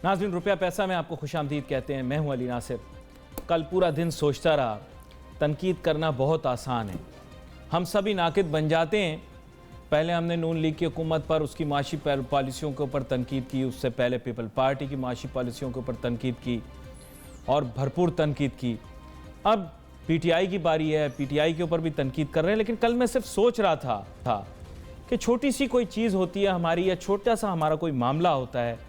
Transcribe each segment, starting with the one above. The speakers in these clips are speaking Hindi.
नाज़रीन, रुपया पैसा में आपको खुशामदीद कहते हैं। मैं हूं अली नासिर। कल पूरा दिन सोचता रहा, तनकीद करना बहुत आसान है, हम सभी नाकिद बन जाते हैं। पहले हमने नून लीग की हुकूमत पर उसकी माशी पॉलिसियों के ऊपर तनकीद की, उससे पहले पीपल पार्टी की माशी पॉलिसियों के ऊपर तनकीद की और भरपूर तनकीद की। अब पीटीआई की बारी है, पीटीआई के ऊपर भी तनकीद कर रहे हैं। लेकिन कल मैं सिर्फ सोच रहा था कि छोटी सी कोई चीज़ होती है हमारी, या छोटा सा हमारा कोई मामला होता है,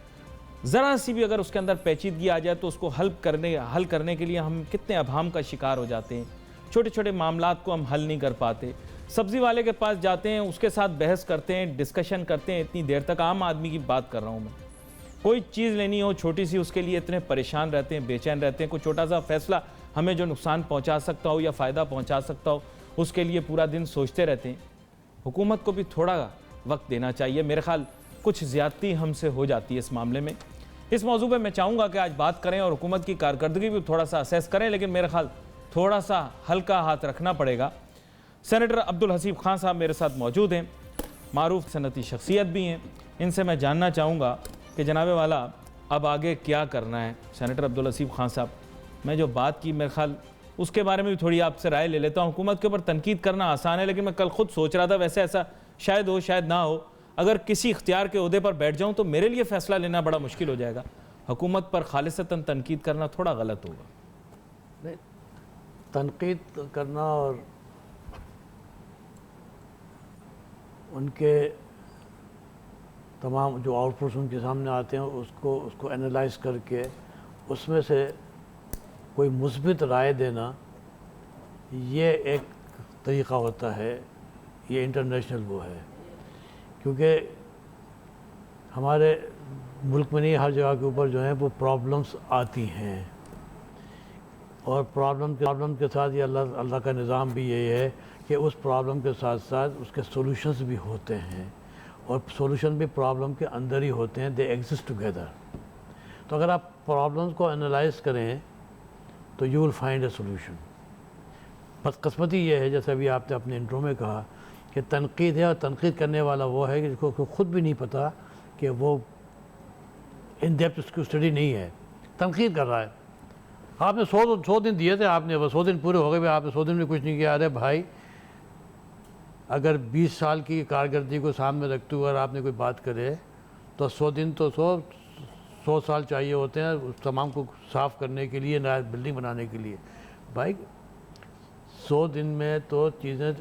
ज़रा सी भी अगर उसके अंदर पेचीदगी आ जाए तो उसको हल करने के लिए हम कितने अभाम का शिकार हो जाते हैं। छोटे छोटे मामलात को हम हल नहीं कर पाते। सब्ज़ी वाले के पास जाते हैं, उसके साथ बहस करते हैं, डिस्कशन करते हैं इतनी देर तक। आम आदमी की बात कर रहा हूँ मैं। कोई चीज़ लेनी हो छोटी सी, उसके लिए इतने परेशान रहते हैं, बेचैन रहते हैं। कोई छोटा सा फैसला हमें जो नुकसान पहुँचा सकता हो या फ़ायदा पहुँचा सकता हो, उसके लिए पूरा दिन सोचते रहते हैं। हुकूमत को भी थोड़ा वक्त देना चाहिए। मेरे ख्याल कुछ ज़्यादती हमसे हो जाती है इस मामले में। इस मौजू पे मैं चाहूँगा कि आज बात करें और हुकूमत की कारकर्दगी भी थोड़ा सा असेस करें, लेकिन मेरे ख्याल थोड़ा सा हल्का हाथ रखना पड़ेगा। सेनेटर अब्दुल हसीब खान साहब मेरे साथ मौजूद हैं, मारूफ सनती शख्सियत भी हैं। इनसे मैं जानना चाहूँगा कि जनाबे वाला अब आगे क्या करना है। सेनेटर अब्दुल हसीब खान साहब, मैं जो बात की मेरे ख्याल उसके बारे में भी थोड़ी आपसे राय ले लेता हूँ। हुकूमत के ऊपर तनकीद करना आसान है, लेकिन मैं कल खुद सोच रहा था वैसे ऐसा शायद हो शायद ना हो। अगर किसी इख्तियार के ओहदे पर बैठ जाऊँ तो मेरे लिए फ़ैसला लेना बड़ा मुश्किल हो जाएगा। हुकूमत पर खालिसतन तनकीद करना थोड़ा गलत होगा। नहीं, तनकीद करना और उनके तमाम जो आउटपुट्स उनके सामने आते हैं उसको एनालाइज करके उसमें से कोई मुस्बित राय देना, ये एक तरीक़ा होता है। ये इंटरनेशनल वो है, क्योंकि हमारे मुल्क में नहीं, हर जगह के ऊपर जो है वो प्रॉब्लम्स आती हैं, और प्रॉब्लम के साथ ये अल्लाह का निज़ाम भी यही है कि उस प्रॉब्लम के साथ साथ उसके सॉल्यूशंस भी होते हैं, और सॉल्यूशन भी प्रॉब्लम के अंदर ही होते हैं। They exist together. तो अगर आप प्रॉब्लम्स को एनालाइज करें तो you will find a solution. बदकिस्मती ये है, जैसे अभी आपने अपने इंट्रो में कहा, कि तनकीद है और तनकीद करने वाला वो है कि जिसको खुद भी नहीं पता कि वो इन डेप्थ उसकी स्टडी नहीं है, तनकीद कर रहा है। आपने 100 दिन दिए थे, आपने बस 100 दिन पूरे हो गए, आपने 100 दिन में कुछ नहीं किया। अरे भाई, अगर 20 साल की कारकर्दगी को सामने रखते हुए अगर आपने कोई बात करे तो 100 दिन तो 100 साल चाहिए होते हैं उस तमाम को साफ़ करने के लिए, नया बिल्डिंग बनाने के लिए। भाई 100 दिन में तो चीज़ें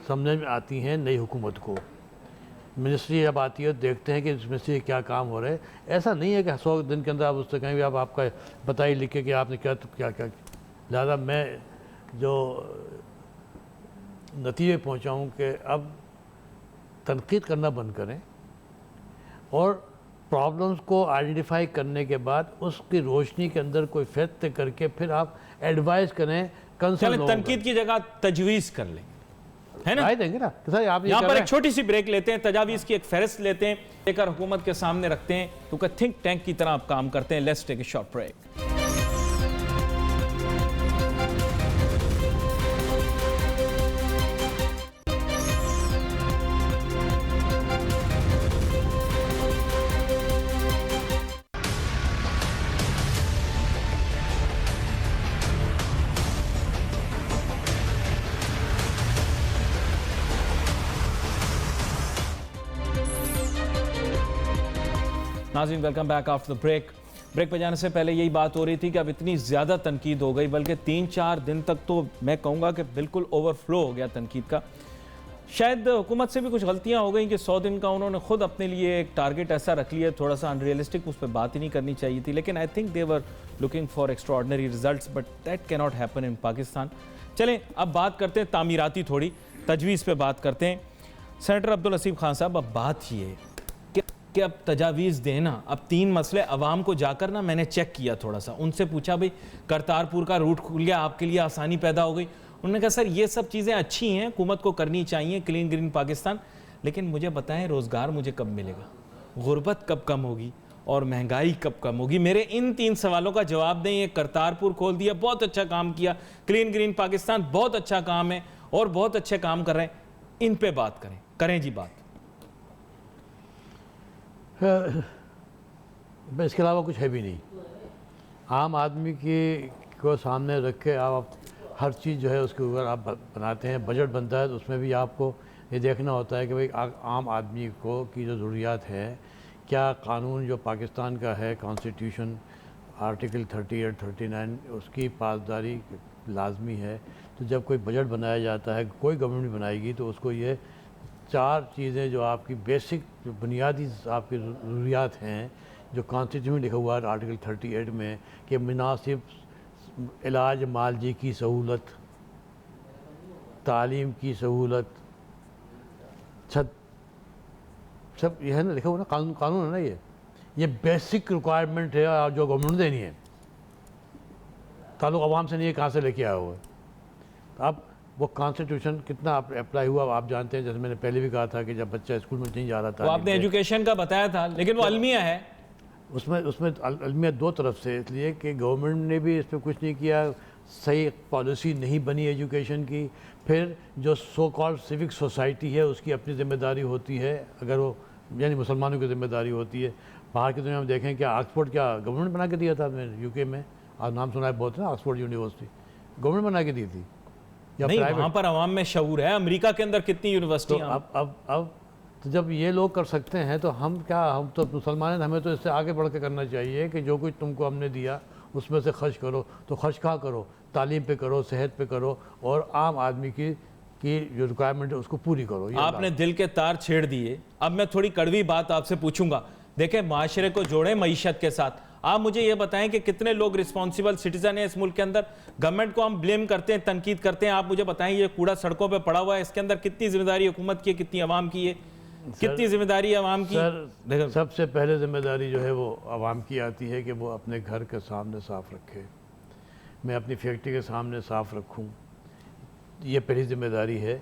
समझ में आती हैं नई हुकूमत को। मिनिस्ट्री जब आती है देखते हैं कि इस मिनिस्ट्री क्या काम हो रहा है। ऐसा नहीं है कि 100 दिन के अंदर आप उससे कहीं भी आप आपका बताइए लिख के कि आपने क्या लिहाजा मैं जो नतीजे पहुँचा हूँ कि अब तनकीद करना बंद करें, और प्रॉब्लम्स को आइडेंटिफाई करने के बाद उसकी रोशनी के अंदर कोई फैसले करके फिर आप एडवाइस करें। कंसर्न तनकीद की जगह तजवीज़ कर लें, है ना? देंगे ना सर। आप यहाँ पर एक छोटी सी ब्रेक लेते हैं, तजावीज़ की एक फहरिस्त लेते हैं, लेकर हुकूमत के सामने रखते हैं, तो थिंक टैंक की तरह आप काम करते हैं। Let's take a short break. नाज़रीन, welcome back after the break. Break पे जाने से पहले यही बात हो रही थी कि अब इतनी ज़्यादा तनकीद हो गई, बल्कि 3-4 दिन तक तो मैं कहूँगा कि बिल्कुल ओवरफ्लो हो गया तनकीद का। शायद हुकूमत से भी कुछ गलतियाँ हो गई कि 100 दिन का उन्होंने खुद अपने लिए एक टारगेट ऐसा रख लिया, थोड़ा सा अनरियलिस्टिक, उस पर बात ही नहीं करनी चाहिए थी। लेकिन I think they were looking for extraordinary results, but that can not happen in Pakistan. चलें अब बात करते हैं तामीराती, थोड़ी तजवीज़ पे बात करते हैं। सेनेटर अब्दुल हसीब खान साहब, अब बात ये है कि अब तजावीज़ देना, अब 3 मसले अवाम को जाकर ना मैंने चेक किया, थोड़ा सा उनसे पूछा, भाई करतारपुर का रूट खुल गया, आपके लिए आसानी पैदा हो गई। उन्होंने कहा सर ये सब चीज़ें अच्छी हैं, हुकूमत को करनी चाहिए, क्लीन ग्रीन पाकिस्तान, लेकिन मुझे बताएं रोज़गार मुझे कब मिलेगा, गुर्बत कब कम होगी और महंगाई कब कम होगी। मेरे इन 3 सवालों का जवाब दें। ये करतारपुर खोल दिया, बहुत अच्छा काम किया, क्लीन ग्रीन पाकिस्तान बहुत अच्छा काम है और बहुत अच्छे काम कर रहे हैं, इन पे बात करें जी बात। बस इसके अलावा कुछ है भी नहीं। आम आदमी को सामने रख के आप हर चीज़ जो है उसके ऊपर आप बनाते हैं। बजट बनता है तो उसमें भी आपको ये देखना होता है कि भाई आम आदमी को की जो ज़रूरियात है, क्या कानून जो पाकिस्तान का है, कॉन्स्टिट्यूशन आर्टिकल 38, 39 उसकी पासदारी लाजमी है। तो जब कोई बजट बनाया जाता है, कोई गवर्नमेंट बनाएगी, तो उसको ये 4 चीज़ें जो आपकी बेसिक जो बुनियादी आपकी ज़रूरियात हैं, जो कॉन्स्टिट्यूशन में लिखा हुआ है आर्टिकल 38 में कि मुनासिब इलाज मालजी की सहूलत, तालीम की सहूलत, छत, सब ये है ना लिखा हुआ ना, कानून है ना, ये बेसिक रिक्वायरमेंट है और जो गवर्नमेंट देनी है, ताल्लुक अवाम से नहीं है, कहाँ से लेके आया हुआ है। तो अब वो कॉन्स्टिट्यूशन कितना अप्लाई हुआ आप जानते हैं। जैसे मैंने पहले भी कहा था कि जब बच्चा स्कूल में नहीं जा रहा था, वो आपने एजुकेशन का बताया था, लेकिन वो अलमिया है। उसमें अलमिया 2 तरफ से, इसलिए कि गवर्नमेंट ने भी इस पर कुछ नहीं किया, सही पॉलिसी नहीं बनी एजुकेशन की। फिर जो सो कॉल्ड सिविक सोसाइटी है उसकी अपनी ज़िम्मेदारी होती है, अगर वो यानी मुसलमानों की ज़िम्मेदारी होती है। बाहर की दुनिया में देखें, क्या ऑक्सफोर्ड क्या गवर्नमेंट बना के दिया था मैंने यूके में, आप नाम सुना है बहुत ना, ऑक्सफोर्ड यूनिवर्सिटी गवर्नमेंट बना के दी थी या नहीं, प्राइवेट? वहाँ पर अवाम में शऊर है। अमेरिका के अंदर कितनी तो यूनिवर्सिटी अब तो जब ये लोग कर सकते हैं तो हम क्या, हम तो मुसलमान हैं, हमें तो इससे आगे बढ़ के करना चाहिए कि जो कुछ तुमको हमने दिया उसमें से खर्च करो, तो खर्च कहाँ करो, तालीम पे करो, सेहत पे करो, और आम आदमी की जो रिक्वायरमेंट है उसको पूरी करो। ये आपने दिल के तार छेड़ दिए। अब मैं थोड़ी कड़वी बात आपसे पूछूंगा। देखें, माशरे को जोड़ें मईशत के साथ। आप मुझे ये बताएं कि कितने लोग रिस्पॉन्सिबल सिटीजन हैं इस मुल्क के अंदर। गवर्नमेंट को हम ब्लेम करते हैं, तनकीद करते हैं। आप मुझे बताएं, ये कूड़ा सड़कों पे पड़ा हुआ है, इसके अंदर कितनी जिम्मेदारी हुकूमत की है, कितनी आवाम की है, कितनी जिम्मेदारी आवाम की? सर, सबसे पहले जिम्मेदारी जो है वो आवाम की आती है कि वो अपने घर के सामने साफ़ रखे, मैं अपनी फैक्ट्री के सामने साफ़ रखूं, ये पहली जिम्मेदारी है।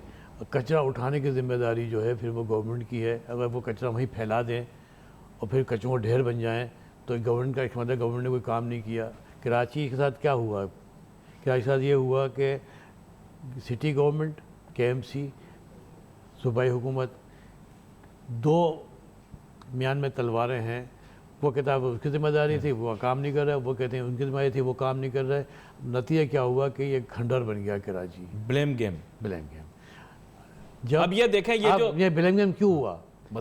कचरा उठाने की जिम्मेदारी जो है फिर वो गवर्नमेंट की है। अगर वो कचरा वहीं फैला दें और फिर कचरों का ढेर बन जाएं तो गवर्नमेंट का मतलब गवर्नमेंट ने कोई काम नहीं किया। कराची के साथ क्या हुआ, कराची के साथ ये हुआ कि सिटी गवर्नमेंट, KMC, सूबाई हुकूमत, 2 म्यान में तलवारें हैं। वो कहता है उसकी ज़िम्मेदारी थी, वो काम नहीं कर रहा है, वो कहते हैं उनकी जिम्मेदारी थी, वो काम नहीं कर रहे। नतीजा क्या हुआ कि ये खंडर बन गया कराची। Blame game. जब अब ये देखें, ये ब्लेम गेम क्यों हुआ,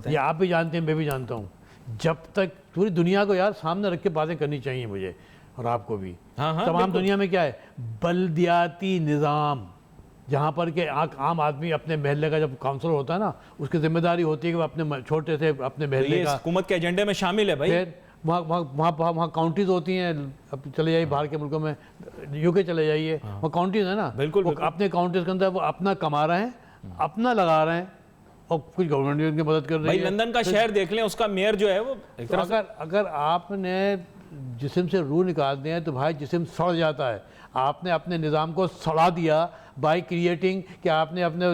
ये आप भी जानते हैं, मैं भी जानता हूँ। जब तक पूरी दुनिया को यार सामने रख के बातें करनी चाहिए मुझे और आपको भी। हाँ, तमाम दुनिया में क्या है, बल्दियाती निज़ाम, जहाँ पर के आम आदमी अपने महल्ले का जब काउंसलर होता है ना, उसकी जिम्मेदारी होती है कि वो अपने छोटे से अपने महल्ले का, हुकूमत के एजेंडे में शामिल है भाई। फिर वहाँ काउंटीज होती हैं। अब चले जाइए बाहर के मुल्कों में, UK चले जाइए, वहाँ काउंटीज है ना, बिल्कुल, वो अपने काउंटीज के अंदर वो अपना कमा रहे हैं, अपना लगा रहे हैं, और कुछ गवर्नमेंट भी उनकी मदद कर रही है। लंदन का शहर देख लें, उसका मेयर जो है वो तो अगर आपने जिस्म से रूह निकाल दिया है तो भाई जिस्म सड़ जाता है। आपने अपने निज़ाम को सड़ा दिया बाय क्रिएटिंग कि आपने अपने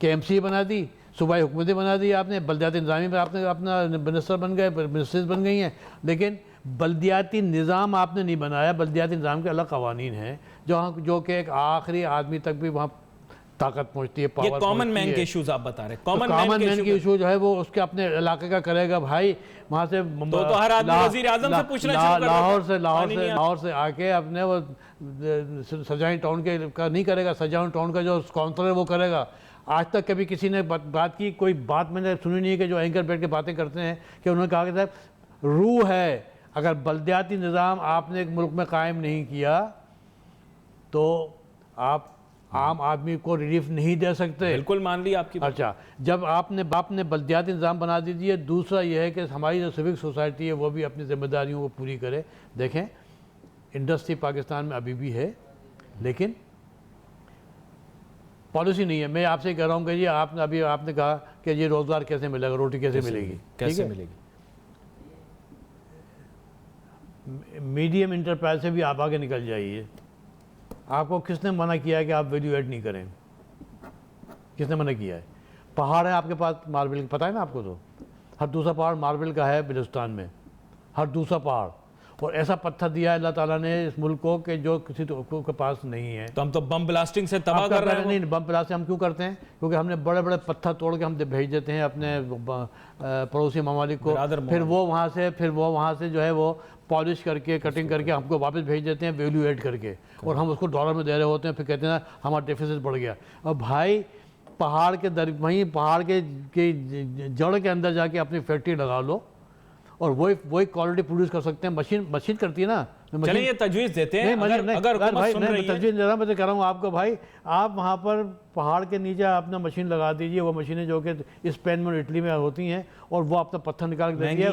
KMC बना दी, सूबाई हुकूमतें बना दी, आपने बल्दियाती निज़ामी में आपने अपना मिनिस्टर बन गए, मिनिस्ट्रीज बन गई हैं, लेकिन बल्दियाती निज़ाम आपने नहीं बनाया। बल्दियाती निज़ाम के अलग कवानीन हैं जो कि एक आखिरी आदमी तक भी वहाँ ताकत पहुँचती है, पावर। ये कॉमन मैन के इश्यूज आप बता रहे हैं। कॉमन मैन के इशू जो है वो उसके अपने इलाके का करेगा भाई। वहाँ से तो हर आदमी वज़ीर आज़म से पूछना शुरू कर देता। लाहौर से आके अपने वो सजाई टाउन के का नहीं करेगा, सजाई टाउन का जो काउंसलर है वो करेगा। आज तक कभी किसी ने बात की, कोई बात मैंने सुनी नहीं है कि जो एंकर बैठ के बातें करते हैं कि उन्होंने कहा कि साहब रूह है, अगर बल्दियाती निज़ाम आपने एक मुल्क में कायम नहीं किया तो आप आम आदमी को रिलीफ नहीं दे सकते। बिल्कुल मान ली आपकी बात। अच्छा, जब आपने बल्दियाती निज़ाम बना दीजिए। दूसरा यह है कि हमारी जो सिविक सोसाइटी है वो भी अपनी जिम्मेदारियों को पूरी करे। देखें, इंडस्ट्री पाकिस्तान में अभी भी है लेकिन पॉलिसी नहीं है। मैं आपसे कह रहा हूँ कि ये आपने कहा कि ये रोज़गार कैसे मिलेगा, रोटी कैसे मिलेगी, कैसे मिलेगी? मीडियम इंटरप्राइज से भी आप आगे निकल जाइए। आपको किसने मना किया है कि आप वैल्यू ऐड नहीं करें? किसने मना किया है? पहाड़ है आपके पास मार्बल, पता है ना आपको, तो हर दूसरा पहाड़ मार्बल का है बलूचिस्तान में, हर दूसरा पहाड़। और ऐसा पत्थर दिया है अल्लाह ताला ने इस मुल्क को कि जो किसी के पास नहीं है। तो हम तो बम ब्लास्टिंग से तबाह कर रहे हैं। नहीं, बम ब्लास्टिंग हम क्यों करते हैं? क्योंकि हमने बड़े बड़े पत्थर तोड़ के हम भेज देते हैं अपने पड़ोसी ममालिक को, फिर वो वहाँ से जो है वो पॉलिश करके कटिंग करके हमको वापस भेज देते हैं वैल्यू एड करके, और हम उसको डॉलर में दे रहे होते हैं, फिर कहते हैं हमारा डेफिसिट बढ़ गया। और भाई पहाड़ के वहीं पहाड़ के जड़ के अंदर जाके अपनी फैक्ट्री लगा लो और वही क्वालिटी प्रोड्यूस कर सकते हैं। मशीन करती है ना। चलिए ये तजवीज़ देते हैं। अगर भाई तजवीज़ दे रहा मैं तो कह रहा हूँ आपको, भाई आप वहाँ पर पहाड़ के नीचे अपना मशीन लगा दीजिए, वो मशीनें जो कि स्पेन में इटली में होती हैं, और वो अपना पत्थर निकाल के देती है।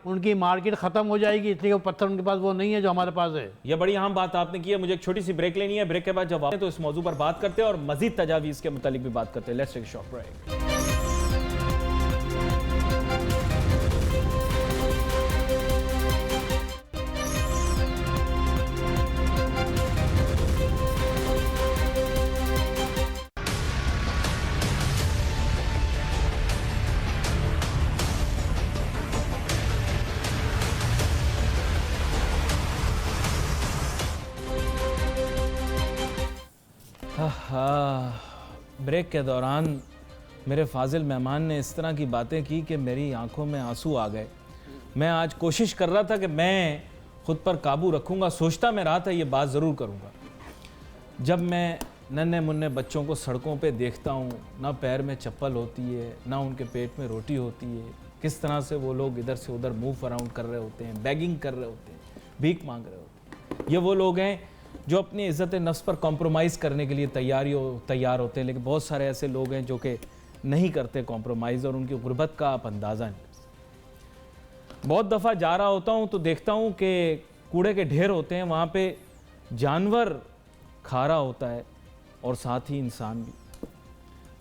उनकी मार्केट ख़त्म हो जाएगी, इसलिए वो पत्थर उनके पास वो नहीं है जो हमारे पास है। ये बड़ी अहम बात आपने की है। मुझे एक छोटी सी ब्रेक लेनी है, ब्रेक के बाद जब आते हैं तो इस मौजू पर बात करते हैं और मजीद तजावीज़ के मुतालिक भी बात करते हैं। Let's take a short break. Break के दौरान मेरे फाजिल मेहमान ने इस तरह की बातें की कि मेरी आंखों में आंसू आ गए। मैं आज कोशिश कर रहा था कि मैं ख़ुद पर काबू रखूंगा, सोचता मैं रहा था ये बात ज़रूर करूंगा। जब मैं नन्हे मुन्ने बच्चों को सड़कों पे देखता हूँ, ना पैर में चप्पल होती है, ना उनके पेट में रोटी होती है, किस तरह से वो लोग इधर से उधर मूव अराउंड कर रहे होते हैं, बैगिंग कर रहे होते हैं, भीख मांग रहे होते हैं। ये वो लोग हैं जो अपनी इज़्ज़त नफ्स पर कॉम्प्रोमाइज़ करने के लिए तैयार होते हैं, लेकिन बहुत सारे ऐसे लोग हैं जो कि नहीं करते कॉम्प्रोमाइज़, और उनकी गुर्बत का आप अंदाज़ा नहीं। बहुत दफ़ा जा रहा होता हूँ तो देखता हूँ कि कूड़े के ढेर होते हैं, वहाँ पे जानवर खा रहा होता है और साथ ही इंसान भी।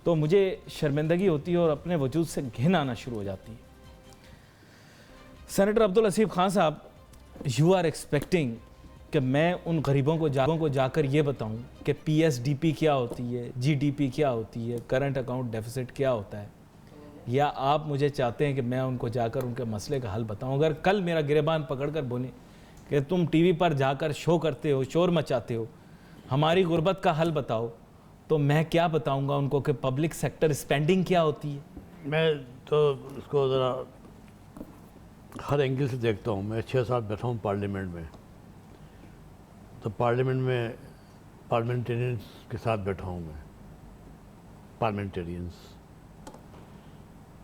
तो मुझे शर्मिंदगी होती है और अपने वजूद से घिन आना शुरू हो जाती है। सेनेटर अब्दुल हसीब खान साहब, यू आर एक्सपेक्टिंग कि मैं उन गरीबों को जाकर ये बताऊं कि पीएसडीपी क्या होती है, जीडीपी क्या होती है, करंट अकाउंट डेफिसिट क्या होता है, या आप मुझे चाहते हैं कि मैं उनको जाकर उनके मसले का हल बताऊं? अगर कल मेरा गिरेबान पकड़कर बोले कि तुम टीवी पर जाकर शो करते हो, शोर मचाते हो, हमारी गुर्बत का हल बताओ, तो मैं क्या बताऊंगा उनको कि पब्लिक सेक्टर स्पेंडिंग क्या होती है? मैं तो उसको ज़रा हर एंगल से देखता हूँ। मैं 6 साल बैठा हूँ पार्लियामेंट में, तो पार्लियामेंट में पार्लियामेंटेरियंस के साथ बैठा हूँ मैं। पार्लियामेंटेरियंस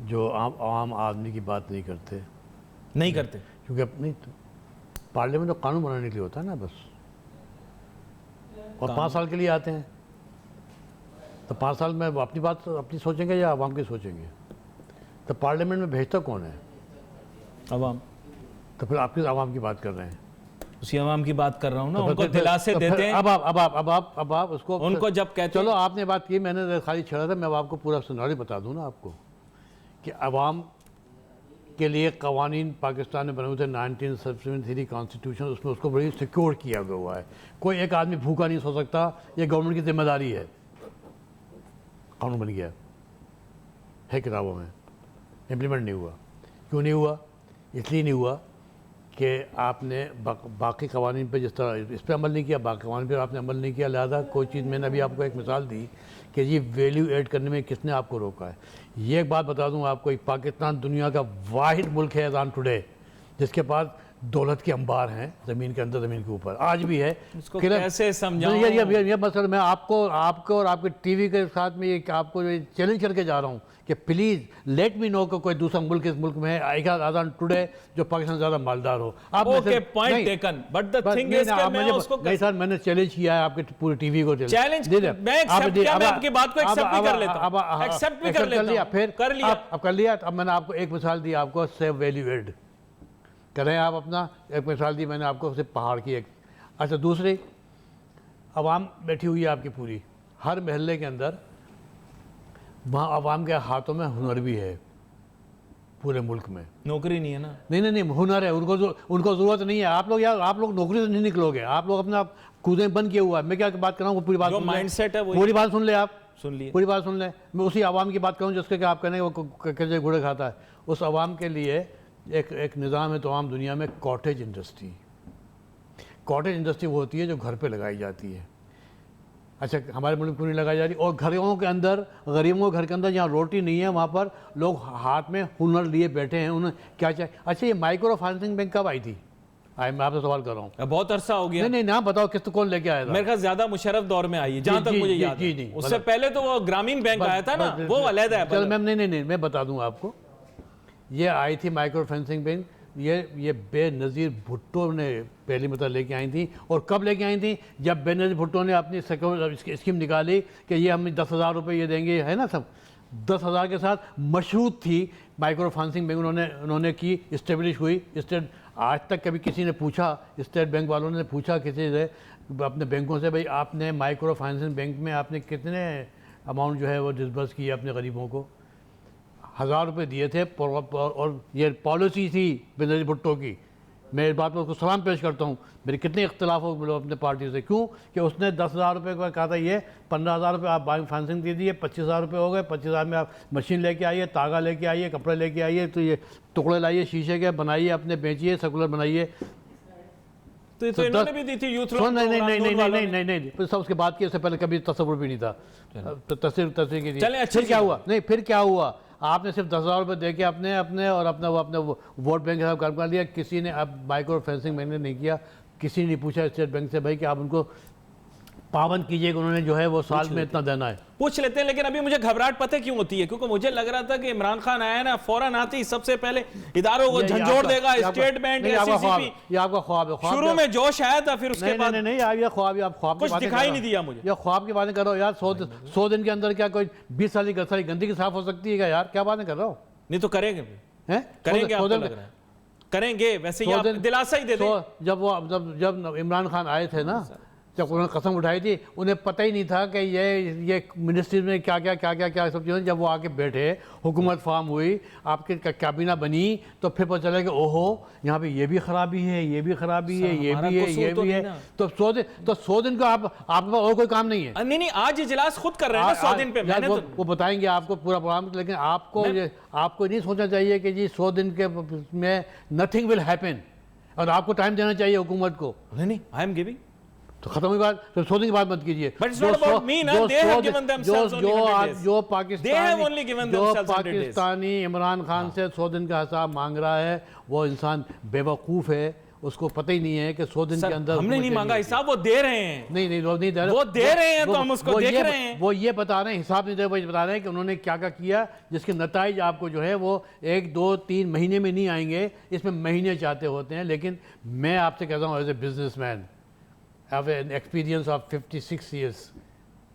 जो आम आदमी की बात नहीं करते, क्योंकि अपनी पार्लियामेंट तो कानून बनाने के लिए होता है ना बस, और 5 साल के लिए आते हैं। तो 5 साल में अपनी बात अपनी सोचेंगे या आवाम की सोचेंगे? तो पार्लियामेंट में भेजता कौन है? आवाम। तो फिर आपकी आवाम की बात कर रहे हैं। उसी आवाम की बात कर रहा हूँ ना, उनको दिलासे देते हैं। अब आप उसको उनको जब कहते चलो आपने बात की, मैंने खाली छेड़ा था, मैं आपको पूरा सिनारियो बता दूँ ना आपको कि आवाम के लिए कवानीन पाकिस्तान में बने हुए थे 1973 कॉन्स्टिट्यूशन, उसमें उसको बड़ी सिक्योर किया गया हुआ है। कोई एक आदमी भूखा नहीं सो सकता, ये गवर्नमेंट की जिम्मेदारी है। कानून बन गया है किताबों में, इम्प्लीमेंट नहीं हुआ। क्यों नहीं हुआ? इसलिए नहीं हुआ कि आपने बाकी कवानीन पे जिस तरह इस पर अमल नहीं किया, बाकी कवानीन पर आपने अमल नहीं किया। लिहाजा कोई चीज़, मैंने अभी आपको एक मिसाल दी कि ये वैल्यू ऐड करने में किसने आपको रोका है। ये एक बात बता दूं आपको, पाकिस्तान दुनिया का वाहिद मुल्क है एज़ टुडे जिसके पास दौलत के अंबार हैं, ज़मीन के अंदर, ज़मीन के ऊपर आज भी है। इसको कैसे समझाऊं? ये मसला मैं आपको और आपके टीवी के साथ में ये आपको चैलेंज करके जा रहा हूँ कि प्लीज़ लेट मी नो कि कोई दूसरा मुल्क इस मुल्क में आएगा टुडे जो पाकिस्तान ज़्यादा मालदार हो। आप point taken, but the thing is कि मैं उसको नहीं सर, मैंने चैलेंज किया है आपके पूरे टीवी को। चैलेंज मैं आपकी बात को एक्सेप्ट भी कर लेता हूं, एक्सेप्ट भी कर लेता हूं, फिर कर लिया। अब कर लिया। अब मैंने आपको एक मिसाल दी, आपको सेव वैल्यू एड करें आप अपना। एक मिसाल दी मैंने आपको, सिर्फ पहाड़ की एक। अच्छा, दूसरी, आवाम बैठी हुई है आपकी पूरी, हर महल्ले के अंदर, वहाँ आवाम के हाथों में हुनर भी है। पूरे मुल्क में नौकरी नहीं है ना? नहीं, हुनर है। उनको ज़रूरत नहीं है। आप लोग नौकरी से नहीं निकलोगे। आप लोग अपना कूदें बंद किया हुआ है। मैं क्या बात कर रहा हूँ, पूरी बात माइंडसेट है, पूरी बात सुन ले आप, सुन लिए, पूरी बात सुन ले। मैं उसी आवाम की बात करूँ जिसके कि आप कहने वो कैसे घोड़े खाता है। उस आवाम के लिए एक निज़ाम है तमाम दुनिया में कॉटेज इंडस्ट्री। कॉटेज इंडस्ट्री वो होती है जो घर पे लगाई जाती है। अच्छा, हमारे मुल्क में नहीं लगाई जा रही। और घरों के अंदर, गरीबों के घर के अंदर जहाँ रोटी नहीं है वहाँ पर लोग हाथ में हुनर लिए बैठे हैं, उन्हें क्या चाहिए। अच्छा, ये माइक्रो फाइनेंसिंग बैंक कब आई थी? मैं आपसे सवाल कर रहा हूँ। बहुत अरसा हो गया। नहीं, नाम बताओ, किस्त कौन लेके आया था? मेरे ख्याल ज्यादा मुशर्रफ दौर में आई है, जहां तक मुझे याद है। उससे पहले तो वो ग्रामीण बैंक आया था ना, वो अलग है। चल मैम, नहीं, मैं बता दूं आपको। ये आई थी माइक्रो फाइनेंसिंग बैंक, ये बेनज़ीर भुट्टो ने पहली मतलब लेके आई थी। और कब लेके आई थी? जब बेनज़ीर भुट्टो ने अपनी स्कीम निकाली कि ये हम 10,000 रुपये ये देंगे, है ना, सब 10,000 के साथ मशरूत थी माइक्रो फाइनेंसिंग बैंक उन्होंने की, इस्टेब्लिश हुई। स्टेट आज तक कभी किसी ने पूछा, स्टेट बैंक वालों ने पूछा किसी से अपने बैंकों से, भाई आपने माइक्रो फाइनेंसिंग बैंक में आपने कितने अमाउंट जो है वो डिसबर्स किए अपने गरीबों को? 1,000 रुपये दिए थे। और ये पॉलिसी थी बेनज़ीर भुट्टो की। मैं इस बात पर उसको सलाम पेश करता हूँ। मेरे कितने इख्तलाफ हो मिलो अपने पार्टी से, क्यों कि उसने 10,000 रुपये का कहा था, ये 15,000 रुपये आप बैंक फाइनेंसिंग दे दिए, 25,000 रुपये हो गए। 25,000 में आप मशीन लेके आइए, तागा लेके आइए, कपड़े लेके आइए, तो ये टुकड़े लाइए शीशे के, बनाइए, अपने बेचिए, सर्कुलर बनाइए। तो इन्होंने भी दी थी यूथ लोन। नहीं, फिर सब उसके बाद की, इससे पहले कभी तस्वुर भी नहीं था। तस्वीर की थी। फिर क्या हुआ? नहीं, फिर क्या हुआ? आपने सिर्फ 10,000 रुपये दे के अपने और अपने वोट बैंक के साथ काम कर लिया। किसी ने अब माइक्रो फाइनेंसिंग बैंक ने नहीं किया। किसी ने नहीं पूछा स्टेट बैंक से भाई कि आप उनको पाबंद कीजिए कि उन्होंने जो है वो साल में इतना देना है। पूछ लेते हैं, लेकिन अभी मुझे घबराहट पता क्यों होती है? क्योंकि मुझे लग रहा था कि इमरान खान आया ना, फौरन आते ही सबसे पहले इदारों को झंझोड़ देगा, स्टेट बैंक, एससीसीपी। ये आपका ख्वाब है। शुरू में जोश आया था, फिर उसके बाद नहीं, ये ख्वाब, आप ख्वाब कुछ दिखाई नहीं दिया मुझे। या ख्वाब की बातें कर रहे हो यार। 100 दिन के अंदर क्या कोई 20 साल की गंदगी साफ हो सकती है क्या यार? क्या बातें कर रहे हो? नहीं तो करेंगे, करेंगे, आपको लग रहा है करेंगे। वैसे ही आप दिलासा ही दे दें। जब इमरान खान आए थे ना, जब उन्होंने कसम उठाई थी, उन्हें पता ही नहीं था कि ये मिनिस्ट्री में क्या सब चीज़ें। जब वो आके बैठे, हुकूमत फॉर्म हुई, आपके कैबिना बनी, तो फिर पता चला कि ओहो यहाँ पे ये भी खराबी है, ये भी खराबी है, ये भी है, ये भी है। तो 100 दिन को आपके पास और कोई काम नहीं है। नहीं, आज इजलास खुद कर रहे हैं ना 100 दिन पे। वो बताएंगे आपको पूरा प्रोग्राम, लेकिन आपको नहीं सोचना चाहिए कि जी 100 दिन के में नथिंग विल हैपन, और आपको टाइम देना चाहिए हुकूमत को। नहीं, आई एम गिविंग। तो खत्म हुई बात। तो 100 दिन की बात मत कीजिए। जो पाकिस्तानी इमरान खान से 100 दिन का हिसाब मांग रहा है, वो इंसान बेवकूफ़ है। उसको पता ही नहीं है कि 100 दिन के अंदर हमने नहीं मांगा हिसाब, वो दे रहे हैं। नहीं, वो नहीं दे रहे, वो दे रहे हैं, तो हम उसको देख रहे हैं। वो ये बता रहे हैं, हिसाब नहीं दे रहे, वो बता रहे हैं कि उन्होंने क्या किया, जिसके नताइज आपको जो है वो 1, 2, 3 महीने में नहीं आएंगे। इसमें महीने चाहते होते हैं। लेकिन मैं आपसे कहता हूँ, as a businessman, have an experience of 56 years.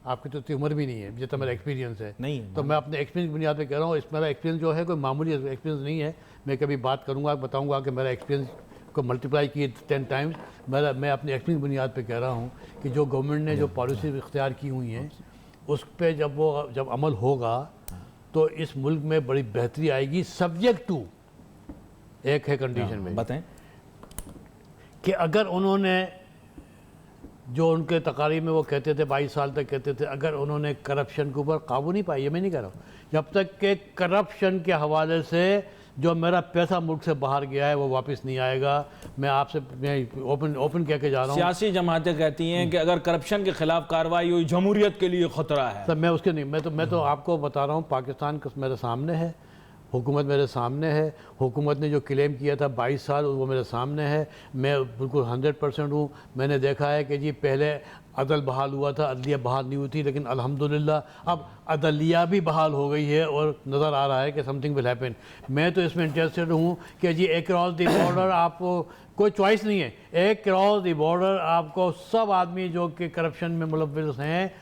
आपकी तो इतनी उम्र भी नहीं है जितना मेरा एक्सपीरियंस है। नहीं, तो मैं अपने एक्सपीरियंस की बुनियाद पे कह रहा हूँ। मेरा एक्सपीरियंस जो है कोई मामूली एक्सपीरियंस नहीं है। मैं कभी बात करूँगा, बताऊँगा कि मेरा एक्सपीरियंस को मल्टीप्लाई किए 10 टाइम्स। मैं अपनी एक्सपीरियंस बुनियाद पे कह रहा हूँ कि जो गवर्नमेंट ने जो पॉलिसी इख्तियार की हुई हैं, उस पर जब अमल होगा तो इस मुल्क में बड़ी बेहतरी आएगी। सब्जेक्ट टू एक है कंडीशन में, बताएं, कि अगर उन्होंने जो उनके तकारीर में वो कहते थे 22 साल तक कहते थे, अगर उन्होंने करप्शन के ऊपर काबू नहीं पाया, ये मैं नहीं कह रहा हूँ, जब तक के करप्शन के हवाले से जो मेरा पैसा मुल्क से बाहर गया है वो वापस नहीं आएगा। मैं ओपन कह के जा रहा हूँ। सियासी जमातें कहती हैं कि अगर करप्शन के खिलाफ कार्रवाई हुई, जमहूरियत के लिए खतरा है। सर मैं उसके नहीं, मैं तो आपको बता रहा हूँ, पाकिस्तान मेरे सामने है, हुकूमत मेरे सामने है। हुकूमत ने जो क्लेम किया था 22 साल, वो मेरे सामने है। मैं बिल्कुल 100% हूँ। मैंने देखा है कि जी पहले अदल बहाल हुआ था, अदलिया बहाल नहीं हुई थी, लेकिन अल्हम्दुलिल्लाह अब अदलिया भी बहाल हो गई है और नज़र आ रहा है कि समथिंग विल हैपन। मैं तो इसमें इंटरेस्टेड हूँ कि जी अक्रॉस द बॉर्डर आपको कोई चॉइस नहीं है। अक्रॉस द बॉर्डर आपको सब आदमी जो कि करप्शन में मुलव्विस हैं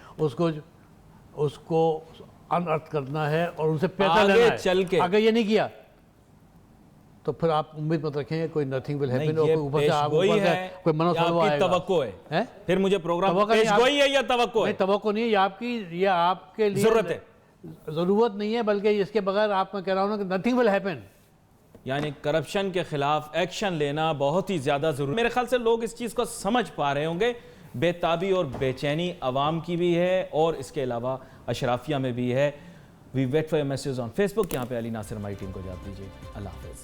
उसको अनअर्थ करना है और उनसे पैसा लेना है। चल के अगर ये नहीं किया तो फिर आप उम्मीद मत रखें कोई नथिंग विल हैपन। ऊपर से आप कोई मनोसलवा आएगा। तवक्को है? फिर मुझे प्रोग्राम पेशगोई है या तवक्को है? तवक्को नहीं है, ये आपके लिए ज़रूरत नहीं है, बल्कि इसके बगैर आप, मैं कह रहा हूँ कि नथिंग विल हैपन। यानी करप्शन के खिलाफ एक्शन लेना बहुत ही ज़्यादा ज़रूरी। मेरे ख्याल से लोग इस चीज़ को समझ पा रहे होंगे। बेताबी और बेचैनी अवाम की भी है और इसके अलावा अशराफिया में भी है। We wait for your message on Facebook. यहाँ पे अली नासिर हमारी टीम को इजाज़त दीजिए। अल्लाह हाफिज़।